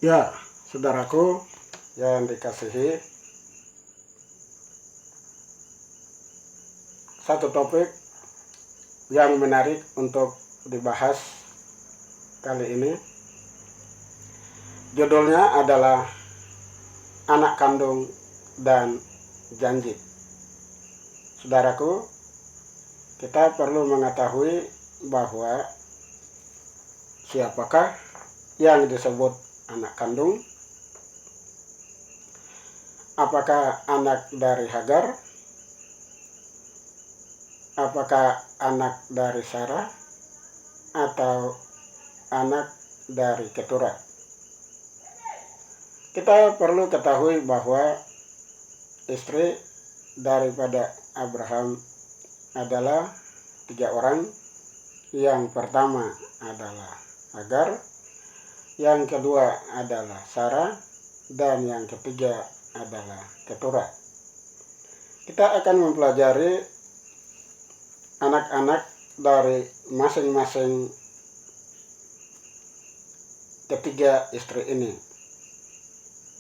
Ya, saudaraku yang dikasihi, satu topik yang menarik untuk dibahas kali ini. Judulnya adalah anak kandung dan janji. Saudaraku, kita perlu mengetahui bahwa siapakah yang disebut anak kandung. Apakah anak dari Hagar? Apakah anak dari Sarah? Atau anak dari Keturah? Kita perlu ketahui bahwa istri daripada Abraham adalah 3 orang. Yang pertama adalah Hagar, yang kedua adalah Sarah, dan yang ketiga adalah Keturah. Kita akan mempelajari anak-anak dari masing-masing ketiga istri ini.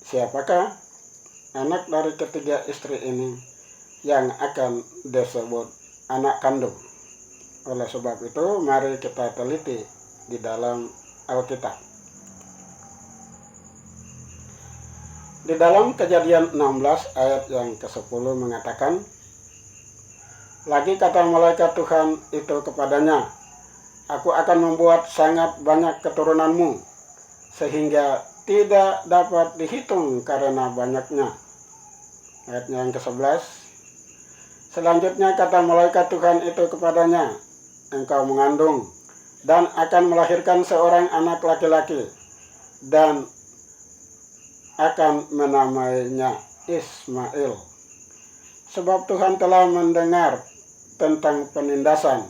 Siapakah anak dari ketiga istri ini yang akan disebut anak kandung? Oleh sebab itu, mari kita teliti di dalam Alkitab. Di dalam Kejadian 16 ayat yang ke-10 mengatakan, lagi kata malaikat Tuhan itu kepadanya, aku akan membuat sangat banyak keturunanmu, sehingga tidak dapat dihitung karena banyaknya. Ayat yang ke-11, selanjutnya kata malaikat Tuhan itu kepadanya, engkau mengandung dan akan melahirkan seorang anak laki-laki, dan akan menamainya Ismail. Sebab Tuhan telah mendengar tentang penindasan.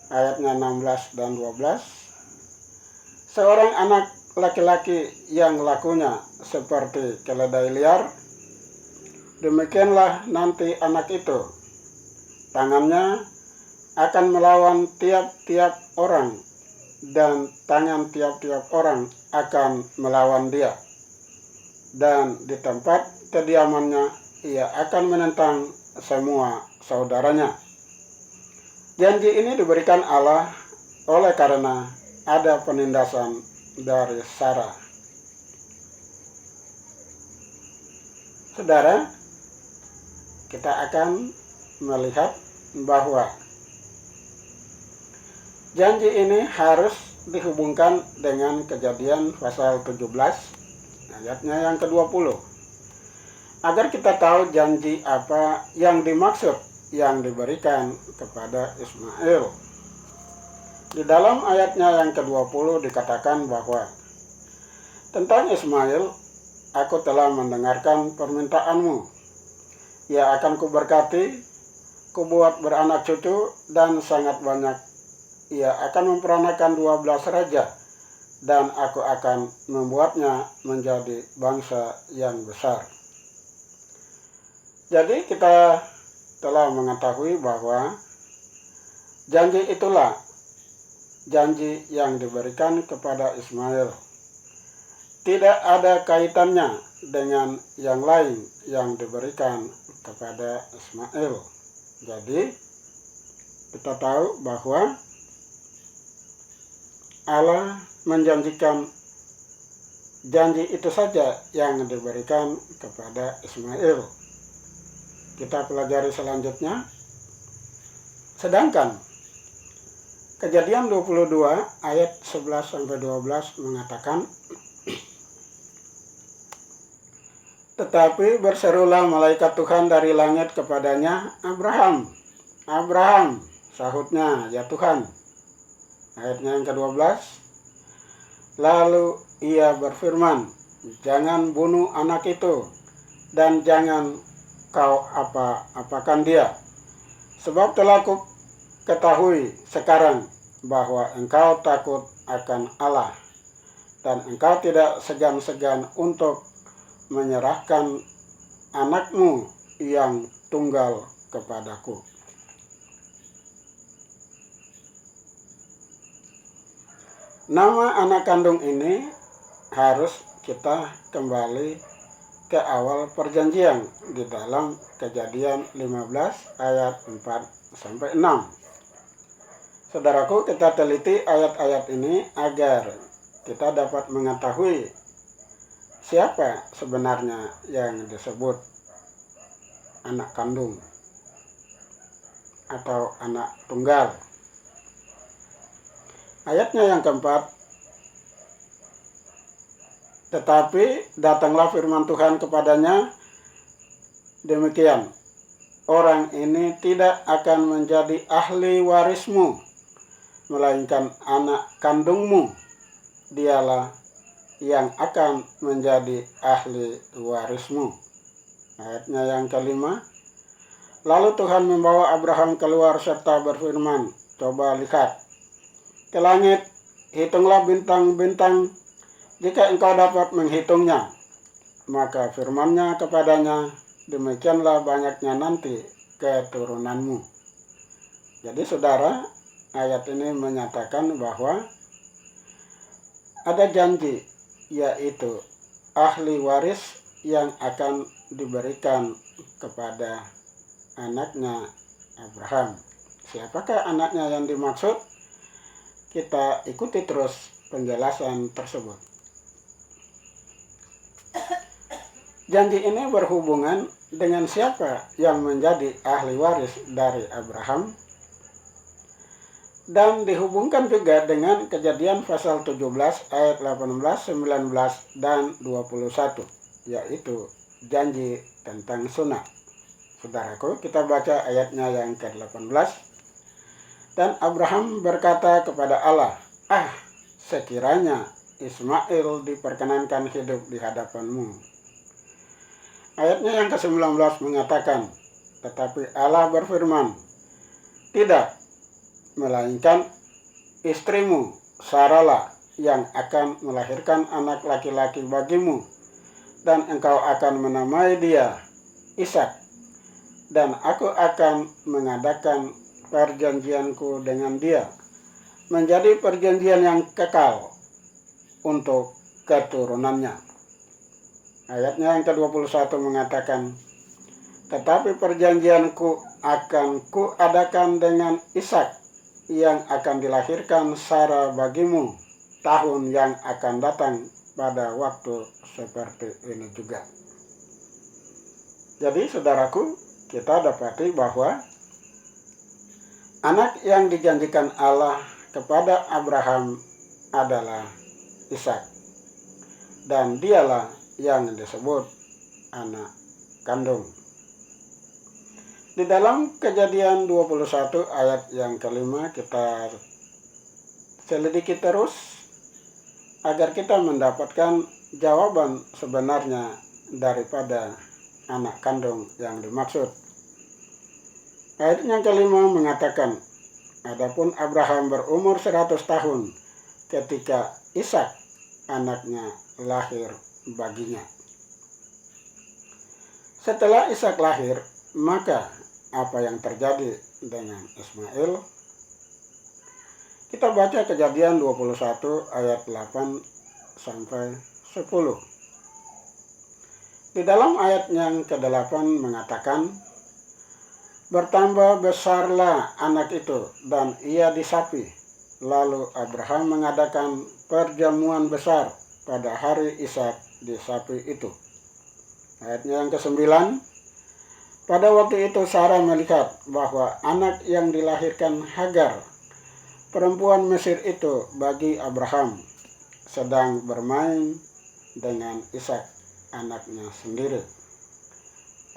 Ayatnya 16 dan 12. Seorang anak laki-laki yang lakunya seperti keledai liar, demikianlah nanti anak itu. Tangannya akan melawan tiap-tiap orang, dan tangan tiap-tiap orang akan melawan dia. Dan di tempat kediamannya ia akan menentang semua saudaranya. Janji ini diberikan Allah oleh karena ada penindasan dari Sarah. Saudara, kita akan melihat bahwa janji ini harus dihubungkan dengan Kejadian pasal 17 ayatnya yang ke-20. Agar kita tahu janji apa yang dimaksud yang diberikan kepada Ismail. Di dalam ayatnya yang ke-20 dikatakan bahwa tentang Ismail, aku telah mendengarkan permintaanmu. Ia akan kuberkati, kubuat beranak cucu, dan sangat banyak. Ia akan memperanakan 12 raja, dan aku akan membuatnya menjadi bangsa yang besar. Jadi kita telah mengetahui bahwa janji itulah janji yang diberikan kepada Ismail. Tidak ada kaitannya dengan yang lain yang diberikan kepada Ismail. Jadi kita tahu bahwa Allah menjanjikan janji itu saja yang diberikan kepada Ismail. Kita pelajari selanjutnya. Sedangkan Kejadian 22 ayat 11-12 mengatakan, tetapi berserulah malaikat Tuhan dari langit kepadanya, Abraham, Abraham, sahutnya, ya Tuhan. Ayatnya yang ke-12, lalu ia berfirman, jangan bunuh anak itu, dan jangan kau apa-apakan dia. Sebab telah ku ketahui sekarang bahwa engkau takut akan Allah, dan engkau tidak segan-segan untuk menyerahkan anakmu yang tunggal kepadaku. Nama anak kandung ini harus kita kembali ke awal perjanjian di dalam Kejadian 15 ayat 4 sampai 6. Saudaraku, kita teliti ayat-ayat ini agar kita dapat mengetahui siapa sebenarnya yang disebut anak kandung atau anak tunggal. Ayatnya yang keempat, tetapi datanglah firman Tuhan kepadanya demikian, orang ini tidak akan menjadi ahli warismu, melainkan anak kandungmu, dialah yang akan menjadi ahli warismu. Ayatnya yang kelima, lalu Tuhan membawa Abraham keluar serta berfirman, coba lihat ke langit, hitunglah bintang-bintang, jika engkau dapat menghitungnya. Maka firman-Nya kepadanya, demikianlah banyaknya nanti keturunanmu. Jadi saudara, ayat ini menyatakan bahwa ada janji, yaitu ahli waris yang akan diberikan kepada anaknya Abraham. Siapakah anaknya yang dimaksud? Kita ikuti terus penjelasan tersebut. Janji ini berhubungan dengan siapa yang menjadi ahli waris dari Abraham, dan dihubungkan juga dengan Kejadian pasal 17 ayat 18, 19, dan 21, yaitu janji tentang sunat. Saudaraku, kita baca ayatnya yang ke-18. Dan Abraham berkata kepada Allah, sekiranya Ismail diperkenankan hidup di hadapanmu. Ayatnya yang ke-19 mengatakan, tetapi Allah berfirman, tidak, melainkan istrimu Sarah yang akan melahirkan anak laki-laki bagimu, dan engkau akan menamai dia Ishak, dan aku akan mengadakan perjanjianku dengan dia, menjadi perjanjian yang kekal untuk keturunannya. Ayatnya yang ke-21 mengatakan, tetapi perjanjianku akan kuadakan dengan Ishak yang akan dilahirkan Sarah bagimu tahun yang akan datang pada waktu seperti ini juga. Jadi saudaraku, kita dapati bahwa anak yang dijanjikan Allah kepada Abraham adalah Ishak, dan dialah yang disebut anak kandung. Di dalam Kejadian 21 ayat yang kelima kita selidiki terus agar kita mendapatkan jawaban sebenarnya daripada anak kandung yang dimaksud. Ayat yang kelima mengatakan, adapun Abraham berumur 100 tahun ketika Ishak anaknya lahir baginya. Setelah Ishak lahir, maka apa yang terjadi dengan Ismail? Kita baca Kejadian 21 ayat 8 sampai 10. Di dalam ayat yang ke-8 mengatakan, bertambah besarlah anak itu dan ia disapi. Lalu Abraham mengadakan perjamuan besar pada hari Ishak disapi itu. Ayatnya yang ke-9, pada waktu itu Sarah melihat bahwa anak yang dilahirkan Hagar, perempuan Mesir itu bagi Abraham, sedang bermain dengan Ishak anaknya sendiri.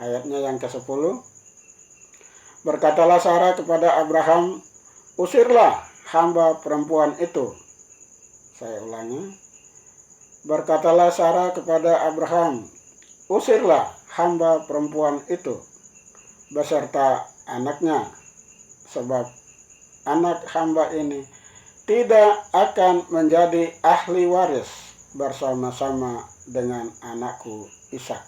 Ayatnya yang ke-10, berkatalah Sarah kepada Abraham, usirlah hamba perempuan itu. Saya ulangi. Berkatalah Sarah kepada Abraham, usirlah hamba perempuan itu beserta anaknya, sebab anak hamba ini tidak akan menjadi ahli waris bersama-sama dengan anakku Ishak.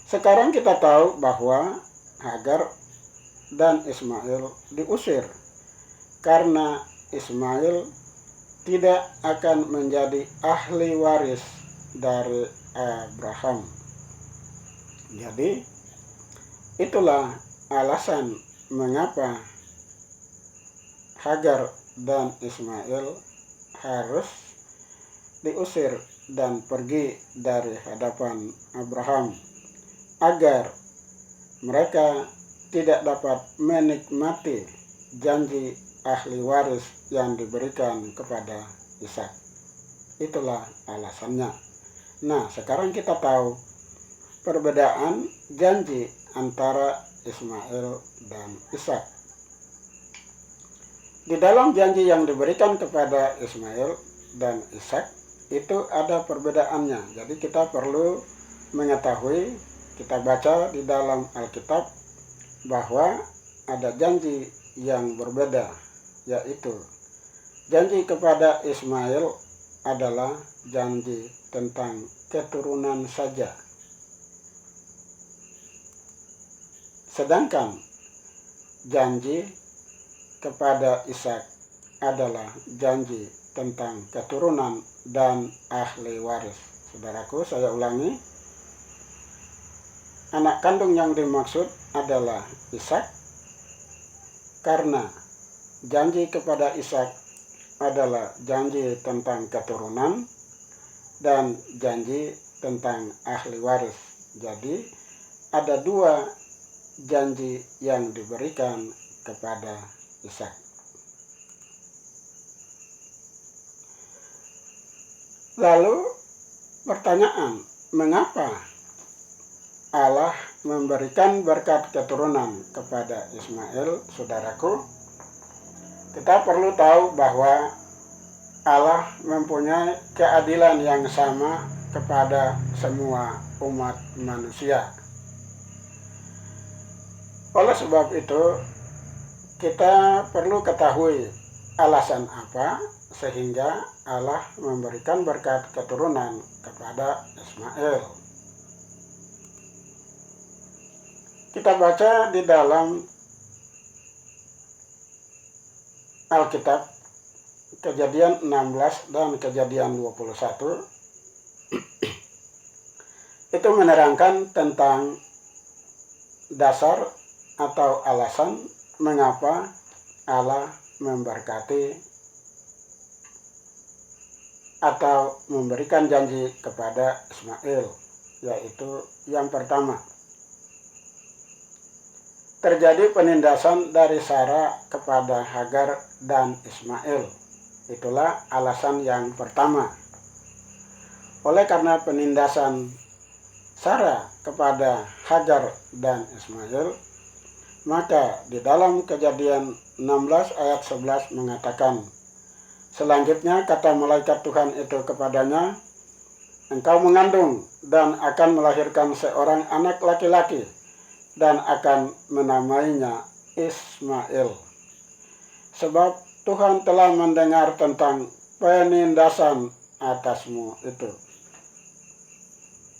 Sekarang kita tahu bahwa Hagar dan Ismail diusir karena Ismail tidak akan menjadi ahli waris dari Abraham. Jadi itulah alasan mengapa Hagar dan Ismail harus diusir dan pergi dari hadapan Abraham, agar mereka tidak dapat menikmati janji ahli waris yang diberikan kepada Ishak. Itulah alasannya. Nah, sekarang kita tahu perbedaan janji antara Ismail dan Ishak. Di dalam janji yang diberikan kepada Ismail dan Ishak itu ada perbedaannya. Jadi kita perlu mengetahui, kita baca di dalam Alkitab bahwa ada janji yang berbeda, yaitu janji kepada Ismail adalah janji tentang keturunan saja. Sedangkan janji kepada Ishak adalah janji tentang keturunan dan ahli waris. Saudaraku, saya ulangi. Anak kandung yang dimaksud adalah Ishak, karena janji kepada Ishak adalah janji tentang keturunan dan janji tentang ahli waris. Jadi ada dua janji yang diberikan kepada Ishak. Lalu pertanyaan, mengapa Allah memberikan berkat keturunan kepada Ismail, saudaraku? Kita perlu tahu bahwa Allah mempunyai keadilan yang sama kepada semua umat manusia. Oleh sebab itu, kita perlu ketahui alasan apa sehingga Allah memberikan berkat keturunan kepada Ismail. Kita baca di dalam Alkitab Kejadian 16 dan Kejadian 21 itu menerangkan tentang dasar atau alasan mengapa Allah memberkati atau memberikan janji kepada Ismail, yaitu yang pertama, terjadi penindasan dari Sarah kepada Hagar dan Ismail. Itulah alasan yang pertama. Oleh karena penindasan Sarah kepada Hagar dan Ismail, maka di dalam Kejadian 16 ayat 11 mengatakan, selanjutnya kata malaikat Tuhan itu kepadanya, engkau mengandung dan akan melahirkan seorang anak laki-laki dan akan menamainya Ismail. Sebab Tuhan telah mendengar tentang penindasan atasmu itu.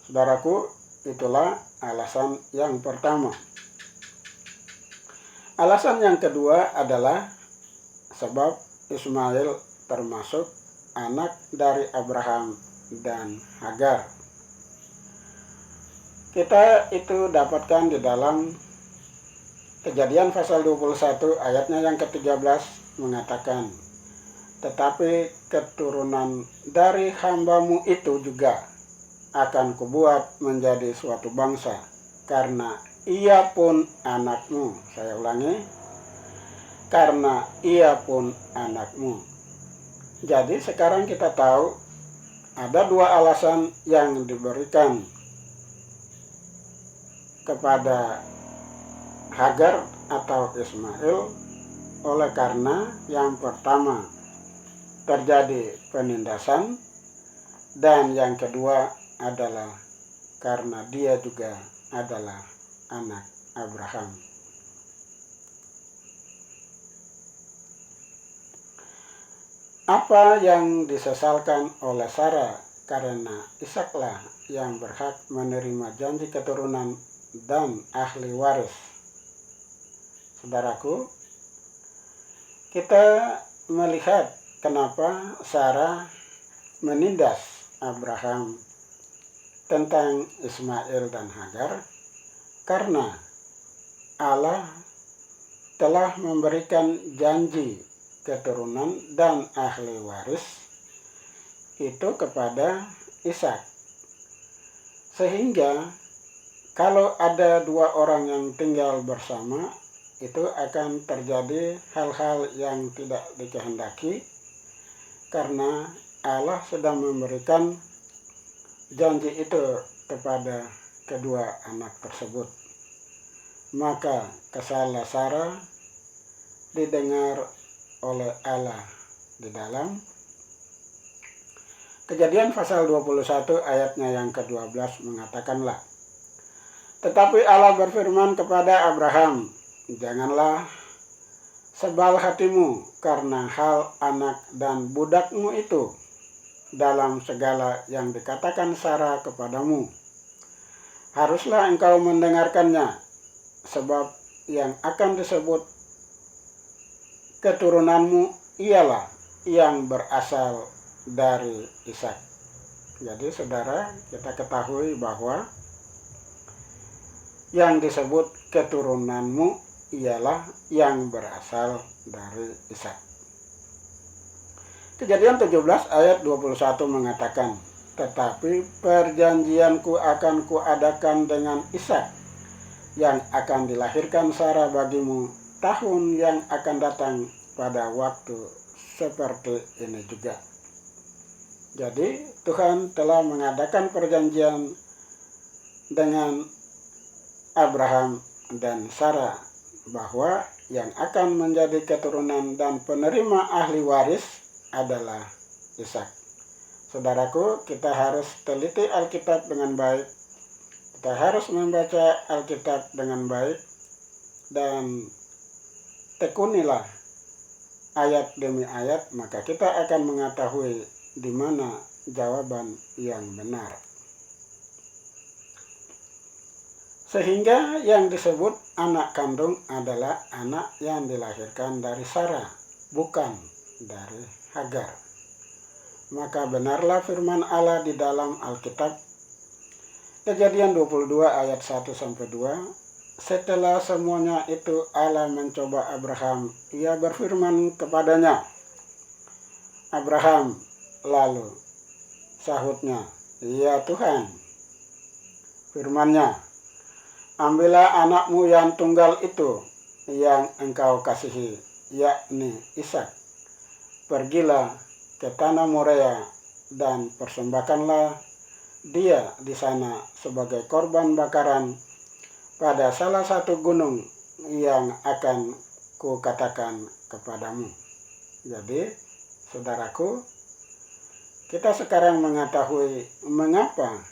Saudaraku, itulah alasan yang pertama. Alasan yang kedua adalah sebab Ismail termasuk anak dari Abraham dan Hagar. Kita itu dapatkan di dalam Kejadian pasal 21 ayatnya yang ke-13 mengatakan, tetapi keturunan dari hambamu itu juga akan kubuat menjadi suatu bangsa, karena ia pun anakmu. Saya ulangi, karena ia pun anakmu. Jadi sekarang kita tahu ada dua alasan yang diberikan kepada Hagar atau Ismail, oleh karena yang pertama terjadi penindasan dan yang kedua adalah karena dia juga adalah anak Abraham. Apa yang disesalkan oleh Sarah karena Ishaklah yang berhak menerima janji keturunan dan ahli waris. Saudaraku, kita melihat kenapa Sarah menindas Abraham tentang Ismail dan Hagar? Karena Allah telah memberikan janji keturunan dan ahli waris itu kepada Ishak. Sehingga kalau ada dua orang yang tinggal bersama, itu akan terjadi hal-hal yang tidak dikehendaki karena Allah sedang memberikan janji itu kepada kedua anak tersebut. Maka kesalahan Sarah didengar oleh Allah di dalam Kejadian pasal 21 ayatnya yang ke-12 mengatakanlah, tetapi Allah berfirman kepada Abraham, janganlah sebal hatimu karena hal anak dan budakmu itu dalam segala yang dikatakan Sarah kepadamu. Haruslah engkau mendengarkannya, sebab yang akan disebut keturunanmu ialah yang berasal dari Ishak. Jadi saudara, kita ketahui bahwa yang disebut keturunanmu ialah yang berasal dari Ishak. Kejadian 17 ayat 21 mengatakan, tetapi perjanjianku akan kuadakan dengan Ishak yang akan dilahirkan Sarah bagimu tahun yang akan datang pada waktu seperti ini juga. Jadi Tuhan telah mengadakan perjanjian dengan Abraham dan Sarah bahwa yang akan menjadi keturunan dan penerima ahli waris adalah Ishak. Saudaraku, kita harus teliti Alkitab dengan baik. Kita harus membaca Alkitab dengan baik dan tekunilah ayat demi ayat, maka kita akan mengetahui di mana jawaban yang benar. Sehingga yang disebut anak kandung adalah anak yang dilahirkan dari Sarah, bukan dari Hagar. Maka benarlah firman Allah di dalam Alkitab, Kejadian 22 ayat 1-2, setelah semuanya itu Allah mencoba Abraham, ia berfirman kepadanya, Abraham, lalu sahutnya, ya Tuhan. Firman-Nya, ambillah anakmu yang tunggal itu yang engkau kasihi, yakni Ishak. Pergilah ke tanah Moria dan persembahkanlah dia di sana sebagai korban bakaran pada salah satu gunung yang akan kukatakan kepadamu. Jadi, saudaraku, kita sekarang mengetahui mengapa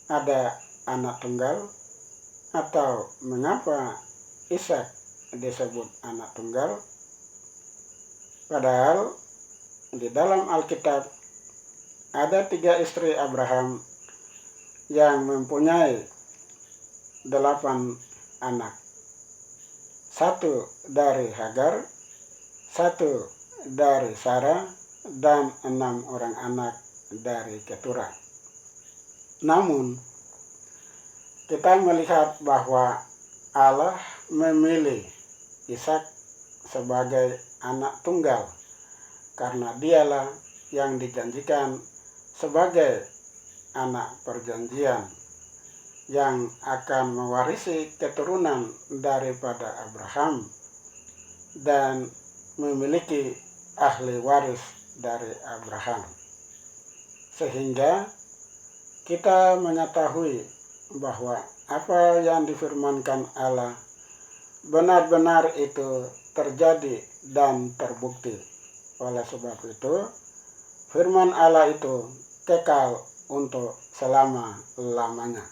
ada anak tunggal atau mengapa Ishak disebut anak tunggal. Padahal di dalam Alkitab ada 3 istri Abraham yang mempunyai 8 anak. 1 dari Hagar, 1 dari Sarah, dan 6 orang anak dari Keturah. Namun, kita melihat bahwa Allah memilih Ishak sebagai anak tunggal karena dialah yang dijanjikan sebagai anak perjanjian yang akan mewarisi keturunan daripada Abraham dan memiliki ahli waris dari Abraham. Sehingga kita mengetahui bahwa apa yang difirmankan Allah benar-benar itu terjadi dan terbukti. Oleh sebab itu, firman Allah itu kekal untuk selama-lamanya.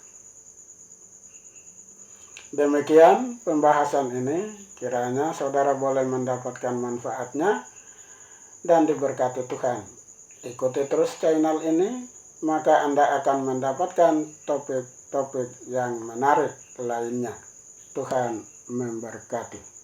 Demikian pembahasan ini, kiranya saudara boleh mendapatkan manfaatnya dan diberkati Tuhan. Ikuti terus channel ini, maka Anda akan mendapatkan topik-topik yang menarik lainnya. Tuhan memberkati.